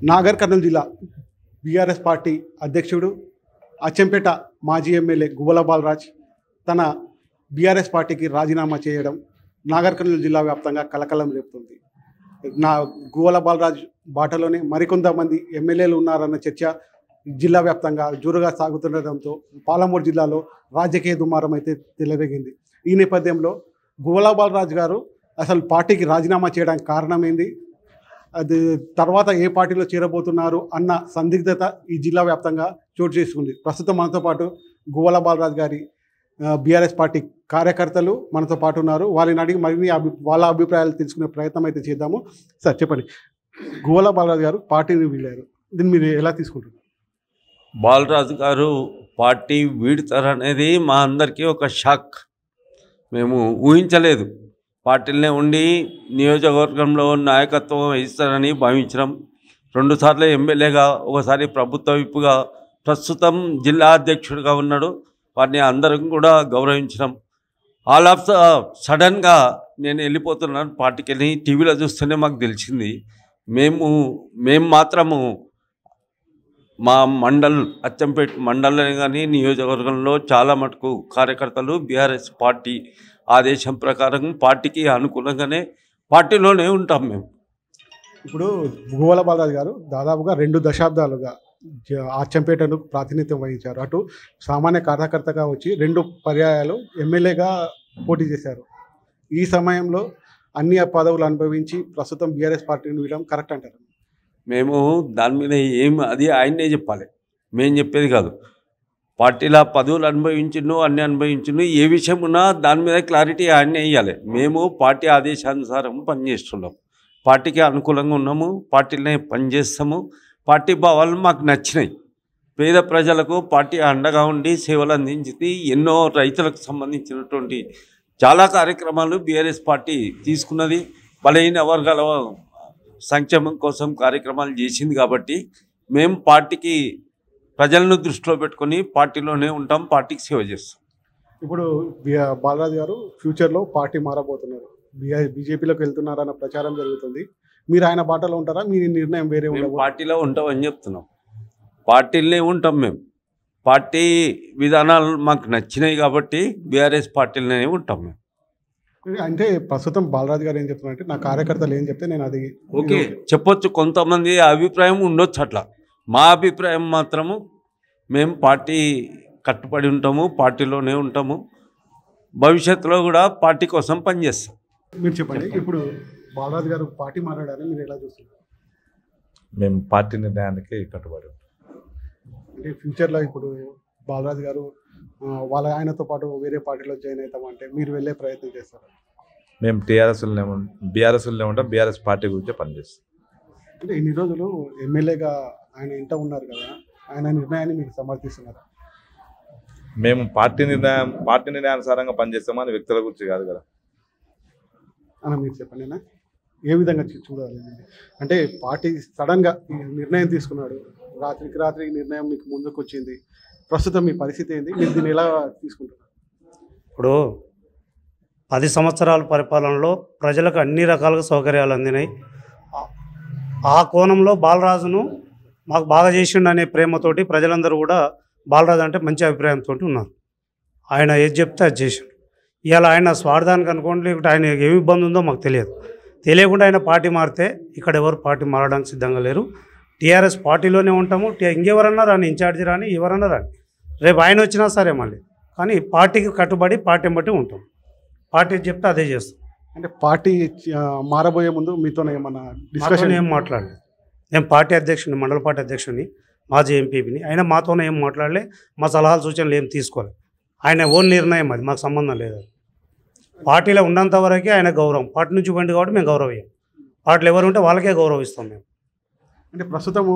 నాగర్ కర్నూలు జిల్లా BRS party అధ్యక్షుడు అచ్చంపేట మాజీ ఎమ్మెల్యే గువ్వల బాలరాజ్ తన బీఆర్ఎస్ పార్టీకి రాజీనామా చేయడం నాగర్ కర్నూలు జిల్లా వ్యాప్తంగా కలకలం రేపుతుంది. గువ్వల బాలరాజ్ బాటలోనే మరికొంతమంది ఎమ్మెల్యేలు ఉన్నారన్న చర్చ జిల్లా వ్యాప్తంగా జోరుగా సాగుతుండటంతో పాలమూరు జిల్లాలో రాజకీయ దుమారం అయితే చెలరేగింది. ఈ నేపథ్యంలో గువ్వల బాలరాజ్ గారు అసలు పార్టీకి రాజీనామా చేయడానికి కారణం ఏంది, అది తర్వాత ఏ పార్టీలో చేరబోతున్నారు అన్న సందిగ్ధత ఈ జిల్లా వ్యాప్తంగా చోటు చేసుకుంది. ప్రస్తుతం మనతో పాటు గువ్వల బాలరాజ్ గారి బీఆర్ఎస్ పార్టీ కార్యకర్తలు మనతో పాటు ఉన్నారు. వాళ్ళని అడిగి మరిన్ని వాళ్ళ అభిప్రాయాలు తెలుసుకునే ప్రయత్నం అయితే చేద్దాము. సార్ చెప్పండి, గువ్వల బాలరాజ్ గారు పార్టీని వీడారు, దీన్ని మీరు ఎలా తీసుకుంటారు? బాలరాజు గారు పార్టీ వీడతారనేది మా అందరికీ ఒక షాక్. మేము ఊహించలేదు. పార్టీలనే ఉండి నియోజకవర్గంలో నాయకత్వం వహిస్తారని భావించడం. 2 సార్లు ఎమ్మెల్యేగా, ఒకసారి ప్రభుత్వ విప్పుగా, ప్రస్తుతం జిల్లా అధ్యక్షుడిగా ఉన్నాడు. వారిని అందరం కూడా గౌరవించడం. ఆల్ ఆఫ్ సడన్గా నేను వెళ్ళిపోతున్నాను పార్టీకి వెళ్ళి టీవీలో చూస్తేనే మాకు తెలిసింది. మేము మాత్రము మా అచ్చంపేట మండలం కానీ నియోజకవర్గంలో చాలా మటుకు కార్యకర్తలు బీఆర్ఎస్ పార్టీ ఆదేశం ప్రకారం పార్టీకి అనుకూలంగానే పార్టీలోనే ఉంటాం మేము. ఇప్పుడు గువ్వల బాలరాజ్ గారు దాదాపుగా 2 దశాబ్దాలుగా అచ్చంపేటను ప్రాతినిధ్యం వహించారు. అటు సామాన్య కార్యకర్తగా వచ్చి 2 పర్యాయాలు ఎమ్మెల్యేగా పోటీ చేశారు. ఈ సమయంలో అన్ని పదవులు అనుభవించి ప్రస్తుతం బీఆర్ఎస్ పార్టీని వీడడం కరెక్ట్ అంటారు? మేము దాని మీద అది ఆయన్నే చెప్పాలి, మేము చెప్పేది కాదు. పార్టీలో పదవులు అనుభవించును, అన్ని అనుభవించును, ఏ విషయం ఉన్నా దాని మీద క్లారిటీ ఆయన్నే ఇవ్వాలి. మేము పార్టీ ఆదేశానుసారం పనిచేస్తున్నాం, పార్టీకి అనుకూలంగా ఉన్నాము, పార్టీలోనే పనిచేస్తాము. పార్టీ భావాలు మాకు నచ్చినాయి. పేద ప్రజలకు పార్టీ అండగా ఉండి సేవలు అందించింది. ఎన్నో రైతులకు సంబంధించినటువంటి చాలా కార్యక్రమాలు బీఆర్ఎస్ పార్టీ తీసుకున్నది. బలహీన వర్గాల సంక్షేమం కోసం కార్యక్రమాలు చేసింది. కాబట్టి మేము పార్టీకి ప్రజలను దృష్టిలో పెట్టుకొని పార్టీలోనే ఉంటాం, పార్టీకి సేవ చేస్తాం. ఇప్పుడు బాలరాజ్ గారు ఫ్యూచర్లో పార్టీ మారబోతున్నారు, బీజేపీలోకి వెళ్తున్నారన్న ప్రచారం జరుగుతుంది. మీరు ఆయన బాటలో ఉంటారా? మీ నిర్ణయం వేరే ఉండదు? పార్టీలో ఉంటామని చెప్తున్నాం, పార్టీలనే ఉంటాం. మేము పార్టీ విధానాలు మాకు నచ్చినాయి కాబట్టి బీఆర్ఎస్ పార్టీలోనే ఉంటాం మేము. అంటే ప్రస్తుతం బాలరాజ్ గారు ఏం చెప్తున్నారంటే, నా కార్యకర్తలు ఏం చెప్తే నేను అది ఓకే చెప్పొచ్చు. కొంతమంది అభిప్రాయం ఉండొచ్చు అట్లా. మా అభిప్రాయం మాత్రము మేము పార్టీ కట్టుబడి ఉంటాము, పార్టీలోనే ఉంటాము, భవిష్యత్తులో కూడా పార్టీ కోసం పనిచేస్తాం. మీరు చెప్పండి, ఇప్పుడు బాలరాజ్ గారు పార్టీ మారాడని మీరు ఎలా చూస్తున్నారు? మేము పార్టీ నిర్ణయానికి కట్టుబడి ఉంటాం. అంటే ఫ్యూచర్లో ఇప్పుడు బాలరాజ్ గారు ఆయనతో పాటు వేరే పార్టీలో జాయిన్ అవుతామంటే మీరు వెళ్ళే ప్రయత్నం చేస్తారు? మేము బీఆర్ఎస్లో ఉంటాం, బీఆర్ఎస్ పార్టీ గురించి పనిచేస్తాం. అంటే ఇన్ని రోజులు ఎమ్మెల్యేగా ఆయన ఇంట ఉన్నారు కదా, ఆయన నిర్ణయాన్ని మీరు సమర్థిస్తున్నారా? మేము పార్టీ నిర్ణయానుసారంగా పనిచేస్తామని వ్యక్తుల గురించి కాదు కదా అని మీరు చెప్పండి. ఏ విధంగా చూడాలి అంటే పార్టీ సడన్గా ఈ నిర్ణయం తీసుకున్నాడు, రాత్రికి రాత్రి ఈ నిర్ణయం మీకు ముందుకు వచ్చింది, ప్రస్తుతం మీ పరిస్థితి ఏంది, మీరు దీన్ని ఎలా తీసుకుంటున్నారు? ఇప్పుడు 10 సంవత్సరాల పరిపాలనలో ప్రజలకు అన్ని రకాలుగా సౌకర్యాలు అందినాయి. ఆ కోణంలో బాలరాజును మాకు బాగా చేసిండు అనే ప్రేమతోటి ప్రజలందరూ కూడా బాలరాజు అంటే మంచి అభిప్రాయంతో ఉన్నారు. ఆయన ఏది చెప్తే అది చేసిండు. ఇవాళ ఆయన స్వార్థానికి అనుకోండి, లేకుంటే ఆయన ఏమి ఇబ్బంది ఉందో మాకు తెలియకుండా ఆయన పార్టీ మారితే ఇక్కడ ఎవరు పార్టీ మారడానికి సిద్ధంగా లేరు. టీఆర్ఎస్ పార్టీలోనే ఉంటాము. ఇంకెవరన్నా రాని, ఇన్ఛార్జి రాని, ఎవరన్నా రాని, రేపు ఆయన వచ్చినా సరే మళ్ళీ, కానీ పార్టీకి కట్టుబడి పార్టీని బట్టి ఉంటాం. పార్టీ చెప్తే అదే చేస్తాం. అంటే పార్టీ మారబోయే ముందు మీతో ఏమన్నా డిస్కషన్? ఏం మాట్లాడలేదు. నేను పార్టీ అధ్యక్షుడిని, మండల పార్టీ అధ్యక్షుడిని, మాజీ ఎంపీని. ఆయన మాతోనే ఏం మాట్లాడలే, మా సలహాలు సూచనలు ఏం తీసుకోలేదు. ఆయన ఓన్ నిర్ణయం, అది మాకు సంబంధం లేదు. పార్టీలో ఉన్నంత వరకే ఆయన గౌరవం. పార్టీ నుంచి పోయింది కాబట్టి మేము గౌరవం. పార్టీలు ఎవరు ఉంటే వాళ్ళకే గౌరవిస్తాం మేము. అంటే ప్రస్తుతము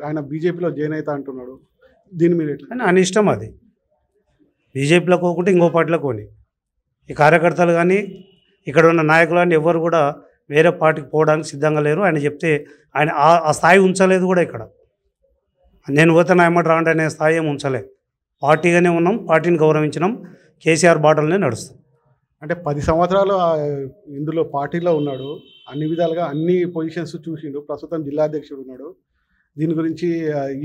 ఆయన బీజేపీలో జాయిన్ అవుతా అంటున్నాడు, దీని మీద ఎట్లా? ఆయన ఇష్టం, అది బీజేపీలో పోకుంటే ఇంకో పార్టీలో కొని. ఈ కార్యకర్తలు కానీ ఇక్కడ ఉన్న నాయకులు కానీ ఎవరు కూడా వేరే పార్టీకి పోవడానికి సిద్ధంగా లేరు. ఆయన చెప్తే ఆయన ఆ స్థాయి ఉంచలేదు కూడా. ఇక్కడ నేను పోతే నా ఎమ్మటి రాండి అనే స్థాయి ఏమి ఉంచలేదు. పార్టీగానే ఉన్నాం, పార్టీని గౌరవించినాం, కేసీఆర్ బాటలనే నడుస్తాం. అంటే 10 సంవత్సరాలు ఇందులో పార్టీలో ఉన్నాడు, అన్ని విధాలుగా అన్ని పొజిషన్స్ చూసిండు, ప్రస్తుతం జిల్లా అధ్యక్షుడు ఉన్నాడు. దీని గురించి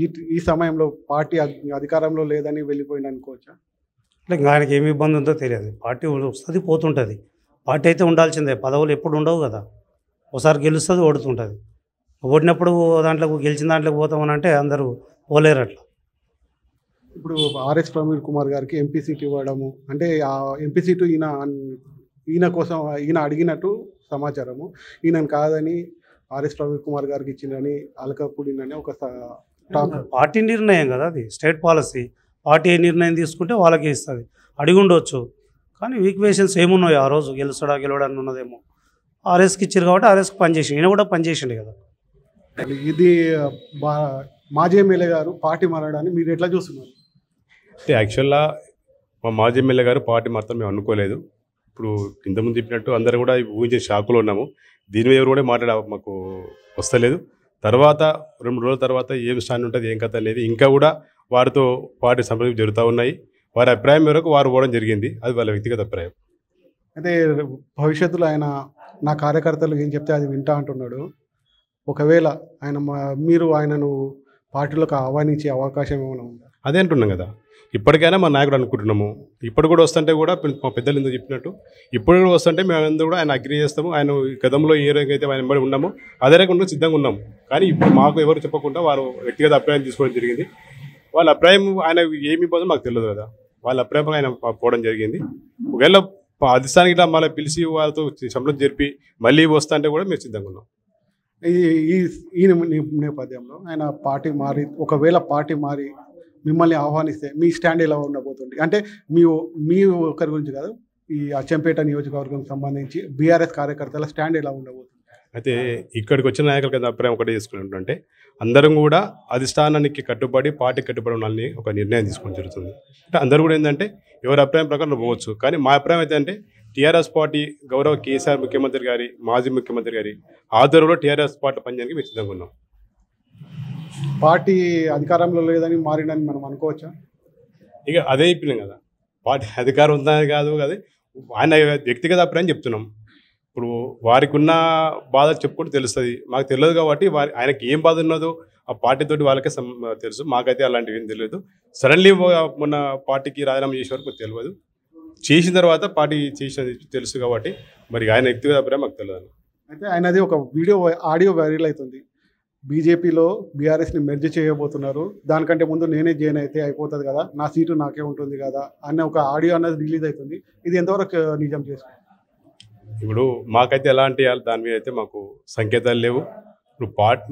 ఈ ఈ సమయంలో పార్టీ అధికారంలో లేదని వెళ్ళిపోయింది అనుకోవచ్చా? అంటే ఇంకా ఆయనకి ఏమి ఇబ్బంది ఉందో తెలియదు. పార్టీ వస్తుంది పోతుంటుంది. పార్టీ అయితే ఉండాల్సిందే, పదవులు ఎప్పుడు ఉండవు కదా. ఒకసారి గెలుస్తుంది ఓడుతుంటుంది. ఓడినప్పుడు దాంట్లోకి గెలిచిన దాంట్లోకి పోతామని అంటే అందరూ పోలేరు అట్లా. ఇప్పుడు ఆర్ఎస్ ప్రవీణ్ కుమార్ గారికి ఎంపీ సీట్ ఇవ్వడము అంటే ఆ ఎంపీ సీటు ఈయన కోసం ఈయన అడిగినట్టు సమాచారము. ఈయనను కాదని ఆర్ఎస్ ప్రవీణ్ కుమార్ గారికి ఇచ్చిందని అలకపూడినని ఒక టాక్. పార్టీ నిర్ణయం కదా, అది స్టేట్ పాలసీ. పార్టీ ఏ నిర్ణయం తీసుకుంటే వాళ్ళకే ఇస్తుంది. అడిగి ఉండొచ్చు, కానీ ఈక్వేషన్స్ ఏమున్నాయి ఆ రోజు గెలవడానికి ఉన్నదేమో. ఆర్ఎస్కి ఇచ్చారు కాబట్టి ఆర్ఎస్కి పనిచేసిండు, ఈయన కూడా పనిచేసిండు కదా. ఇది మాజీ ఎమ్మెల్యే గారు పార్టీ మారడాన్ని మీరు ఎట్లా చూస్తున్నారు? అంటే యాక్చువల్గా మా మాజీ ఎమ్మెల్యే గారు పార్టీ మాత్రం మేము అనుకోలేదు. ఇప్పుడు ఇంతకుముందు చెప్పినట్టు అందరూ కూడా ఊహించే షాకులో ఉన్నాము. దీని మీద ఎవరు కూడా మాకు వస్తలేదు. తర్వాత 2 రోజుల తర్వాత ఏం స్టాండ్ ఉంటుంది ఏం కథ అనేది ఇంకా కూడా వారితో పార్టీ సంప్రదింపులు జరుగుతూ ఉన్నాయి. వారి అభిప్రాయం మేరకు వారు పోవడం జరిగింది. అది వాళ్ళ వ్యక్తిగత అభిప్రాయం. అయితే భవిష్యత్తులో ఆయన నా కార్యకర్తలు ఏం చెప్తే అది వింటా అంటున్నాడు. ఒకవేళ మీరు ఆయనను పార్టీలోకి ఆహ్వానించే అవకాశం ఏమైనా ఉందా? అదే అంటున్నాం కదా, ఇప్పటికైనా మా నాయకుడు అనుకుంటున్నాము. ఇప్పుడు కూడా వస్తుంటే కూడా మా పెద్దలు ఎందుకు చెప్పినట్టు ఇప్పుడు కూడా వస్తుంటే మేమందరూ కూడా ఆయన అగ్రి చేస్తాము. ఆయన గతంలో ఏ రకంగా అయితే ఆయన బడి ఉన్నామో అదే రకంగా సిద్ధంగా ఉన్నాము. కానీ ఇప్పుడు మాకు ఎవరు చెప్పకుండా వారు వ్యక్తిగత అభిప్రాయం తీసుకోవడం జరిగింది. వాళ్ళ అభిప్రాయం ఆయన ఏమి ఇబ్బందో మాకు తెలియదు కదా, వాళ్ళ అభిప్రాయం ఆయన పోవడం జరిగింది. ఒకవేళ అధిష్టానికి ఇట్లా మళ్ళీ పిలిచి వాళ్ళతో సంబంధం జరిపి మళ్ళీ వస్తా అంటే కూడా మేము సిద్ధంగా ఉన్నాం. ఈ నేపథ్యంలో ఆయన ఒకవేళ పార్టీ మారి మిమ్మల్ని ఆహ్వానిస్తే మీ స్టాండ్ ఎలా ఉండబోతుంది? అంటే మీ ఒకరి గురించి కాదు, ఈ అచ్చంపేట నియోజకవర్గం సంబంధించి బీఆర్ఎస్ కార్యకర్తల స్టాండ్ ఎలా ఉండబోతుంది? అయితే ఇక్కడికి వచ్చిన నాయకుల కింద అభిప్రాయం ఒకటే చేసుకున్నట్టుంటే అందరం కూడా అధిష్టానానికి కట్టుబడి పార్టీ కట్టుబడి ఉండాలని ఒక నిర్ణయం తీసుకోవడం జరుగుతుంది. అంటే అందరూ కూడా ఏంటంటే ఎవరి అభిప్రాయం ప్రకారం పోవచ్చు. కానీ మా అభిప్రాయం అయితే అంటే టీఆర్ఎస్ పార్టీ గౌరవ కేసీఆర్ ముఖ్యమంత్రి గారి మాజీ ముఖ్యమంత్రి గారి ఆధ్వర్యంలో టీఆర్ఎస్ పార్టీ పనిచేయడానికి మేము సిద్ధంగా ఉన్నాం. పార్టీ అధికారంలో లేదని మారిందని మనం అనుకోవచ్చా? ఇక అదే చెప్పినాం కదా, పార్టీ అధికారం ఉందని కాదు కదా, ఆయన వ్యక్తిగత అభిప్రాయం చెప్తున్నాం. ఇప్పుడు వారికి ఉన్న బాధ చెప్పుకుంటూ తెలుస్తుంది. మాకు తెలియదు కాబట్టి ఆయనకి ఏం బాధ ఉన్నదో ఆ పార్టీతోటి వాళ్ళకే తెలుసు. మాకైతే అలాంటివి ఏం తెలియదు. సడన్లీ మొన్న పార్టీకి రాజీనామా చేసే వరకు తెలియదు. చేసిన తర్వాత పార్టీ చేసినది తెలుసు కాబట్టి మరి ఆయన వ్యక్తిగత అభిప్రాయం మాకు తెలియదు. అయితే ఆయనది ఒక ఆడియో వైరల్ అవుతుంది. బీజేపీలో బీఆర్ఎస్ని మెర్జ్ చేయబోతున్నారు, దానికంటే ముందు నేనే జాయిన్ అయితే అయిపోతుంది కదా, నా సీటు నాకే ఉంటుంది కదా అన్న ఒక ఆడియో అన్నది రిలీజ్ అవుతుంది. ఇది ఎంతవరకు నిజం చేసుకో? ఇప్పుడు మాకైతే ఎలాంటి దాని మీద అయితే మాకు సంకేతాలు లేవు.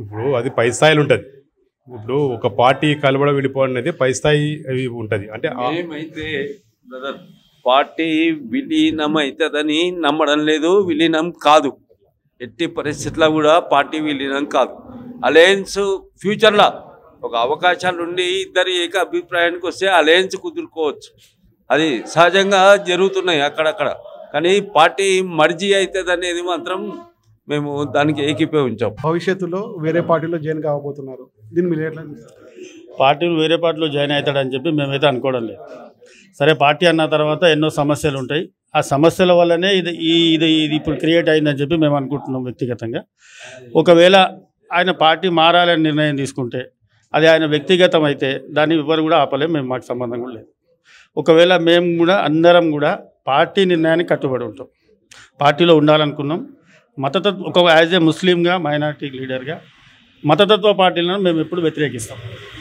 ఇప్పుడు అది పై స్థాయిలో ఉంటుంది. ఇప్పుడు ఒక పార్టీ కలవడం వెళ్ళిపోవడం అనేది పై స్థాయి ఉంటుంది. అంటే ఏమైతే పార్టీ విలీనం అవుతుందని నమ్మడం లేదు, విలీనం కాదు. ఎట్టి పరిస్థితుల్లో కూడా పార్టీ విలీనం కాదు. అలయన్స్ ఫ్యూచర్లో ఒక అవకాశాలు ఉండి ఇద్దరు ఏక అభిప్రాయానికి వస్తే అలయన్స్ కుదురుకోవచ్చు. అది సహజంగా జరుగుతున్నాయి అక్కడక్కడ. కానీ పార్టీ మర్జీ అవుతుంది అనేది మాత్రం మేము దానికి ఏకీభవించాం. భవిష్యత్తులో వేరే పార్టీలో జాయిన్ కావబోతున్నారు, దీన్ని మీరు ఎట్లా చూస్తారు? పార్టీలు వేరే పార్టీలో జాయిన్ అవుతాడని చెప్పి మేమైతే అనుకోవడం లేదు. సరే, పార్టీ అన్న తర్వాత ఎన్నో సమస్యలు ఉంటాయి. ఆ సమస్యల వల్లనే ఇది ఇప్పుడు క్రియేట్ అయిందని చెప్పి మేము అనుకుంటున్నాం వ్యక్తిగతంగా. ఒకవేళ ఆయన పార్టీ మారాలని నిర్ణయం తీసుకుంటే అది ఆయన వ్యక్తిగతం అయితే దాన్ని ఎవరు కూడా ఆపలేం. మాకు సంబంధం కూడా లేదు. ఒకవేళ మేము కూడా అందరం కూడా పార్టీ నిర్ణయానికి కట్టుబడి ఉంటాం. పార్టీలో ఉండాలనుకున్నాం. ఒక యాజ్ ఏ ముస్లింగా, మైనార్టీ లీడర్గా మతతత్వ పార్టీలను మేము ఎప్పుడు వ్యతిరేకిస్తాం.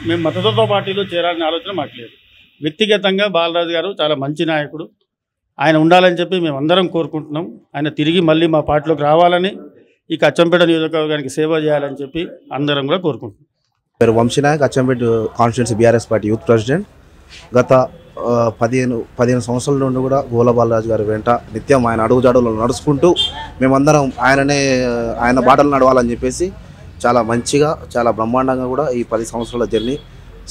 మేము మతతత్వ పార్టీలో చేరాలని ఆలోచన మాకు లేదు. వ్యక్తిగతంగా బాలరాజు గారు చాలా మంచి నాయకుడు, ఆయన ఉండాలని చెప్పి మేము అందరం కోరుకుంటున్నాం. ఆయన తిరిగి మళ్ళీ మా పార్టీలోకి రావాలని, ఈ అచ్చంపేట నియోజకవర్గానికి సేవ చేయాలని చెప్పి అందరం కూడా కోరుకుంటున్నాం. పేరు వంశీనాయక్, Achampet constituency BRS party youth president. గత 15 సంవత్సరాల నుండి కూడా గోల బాలరాజు గారి వెంట నిత్యం ఆయన అడుగుజాడులు నడుచుకుంటూ మేమందరం ఆయన బాటలు నడవాలని చెప్పేసి చాలా మంచిగా, చాలా బ్రహ్మాండంగా కూడా ఈ 10 సంవత్సరాల జర్నీ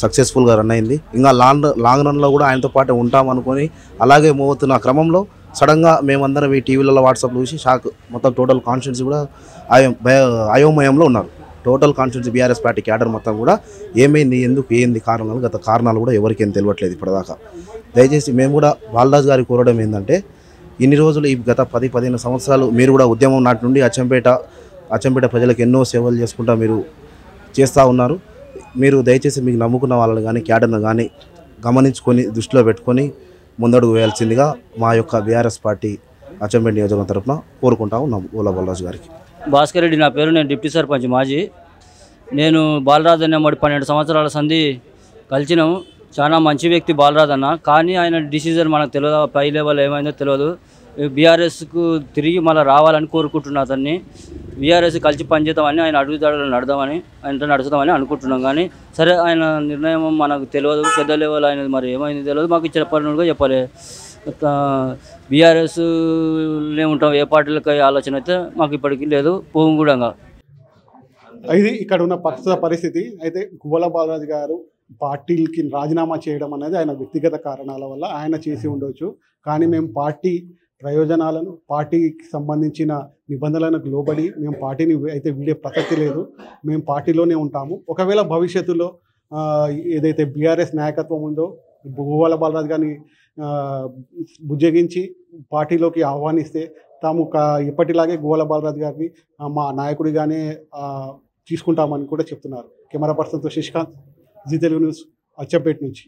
సక్సెస్ఫుల్గా రన్ అయింది. ఇంకా లాంగ్ రన్లో కూడా ఆయనతో పాటు ఉంటామనుకొని అలాగే మోగుతున్న క్రమంలో సడన్గా మేమందరం ఈ టీవీలలో వాట్సాప్లో చూసి షాక్. మొత్తం టోటల్ కాన్స్టిట్యున్సీ కూడా అయోమయంలో ఉన్నారు. Total constituency BRS party cadre మొత్తం కూడా ఏమైంది, ఎందుకు, ఏంది కారణాలు, గత కారణాలు కూడా ఎవరికేం తెలియట్లేదు ఇప్పటిదాకా. దయచేసి మేము కూడా బాలరాజు గారికి కోరడం ఏంటంటే, ఇన్ని రోజులు ఈ గత 10-15 సంవత్సరాలు మీరు కూడా ఉద్యమం నాటి నుండి అచ్చంపేట ప్రజలకు ఎన్నో సేవలు చేసుకుంటా మీరు చేస్తూ ఉన్నారు. మీరు దయచేసి మీకు నమ్ముకున్న వాళ్ళని కానీ క్యాడర్ను కానీ గమనించుకొని దృష్టిలో పెట్టుకొని ముందడుగు వేయాల్సిందిగా మా యొక్క బీఆర్ఎస్ పార్టీ అచ్చంపేట నియోజకవర్గం తరఫున కోరుకుంటా ఉన్నాము గోలా బాలరాజు గారికి. భాస్కర్ రెడ్డి నా పేరు. నేను డిప్యూటీ సర్పంచ్ మాజీ. నేను బాలరాజు అన్న 12 సంవత్సరాల సంధి కలిసినాము. చాలా మంచి వ్యక్తి బాలరాజు అన్న. కానీ ఆయన డిసిజన్ మనకు తెలియదు, పై లెవెల్ ఏమైందో తెలియదు. బీఆర్ఎస్కు తిరిగి మళ్ళీ రావాలని కోరుకుంటున్నా. అతన్ని బీఆర్ఎస్ కలిసి పనిచేద్దామని, ఆయన అడుగుదాడులు నడదామని, ఆయనతో నడుచుదామని అనుకుంటున్నాం. కానీ సరే ఆయన నిర్ణయం మనకు తెలియదు, పెద్ద లెవెల్ ఆయన మరి ఏమైంది తెలియదు, మాకు చెప్పాలనుగా చెప్పాలి. బీఆర్ఎస్లే ఉంటాం, ఏ పార్టీలకు ఆలోచన అయితే మాకు ఇప్పటికీ లేదు, పోం కూడా. ఇది ఇక్కడ ఉన్న ప్రస్తుత పరిస్థితి. అయితే గువ్వల బాలరాజు గారు పార్టీలకి రాజీనామా చేయడం అనేది ఆయన వ్యక్తిగత కారణాల వల్ల ఆయన చేసి ఉండవచ్చు. కానీ మేము పార్టీ ప్రయోజనాలను, పార్టీకి సంబంధించిన నిబంధనలకు లోబడి మేము పార్టీని అయితే వీడే ప్రసక్తి లేదు. మేము పార్టీలోనే ఉంటాము. ఒకవేళ భవిష్యత్తులో ఏదైతే బీఆర్ఎస్ నాయకత్వం ఉందో గువ్వల బాలరాజు గారిని బుజ్జగించి పార్టీలోకి ఆహ్వానిస్తే తాము ఎప్పటిలాగే గువ్వల బాలరాజు గారిని మా నాయకుడిగానే తీసుకుంటామని కూడా చెప్తున్నారు. కెమెరా పర్సన్తో శశికాంత్, జీ తెలుగు న్యూస్, అచ్చంపేట నుంచి.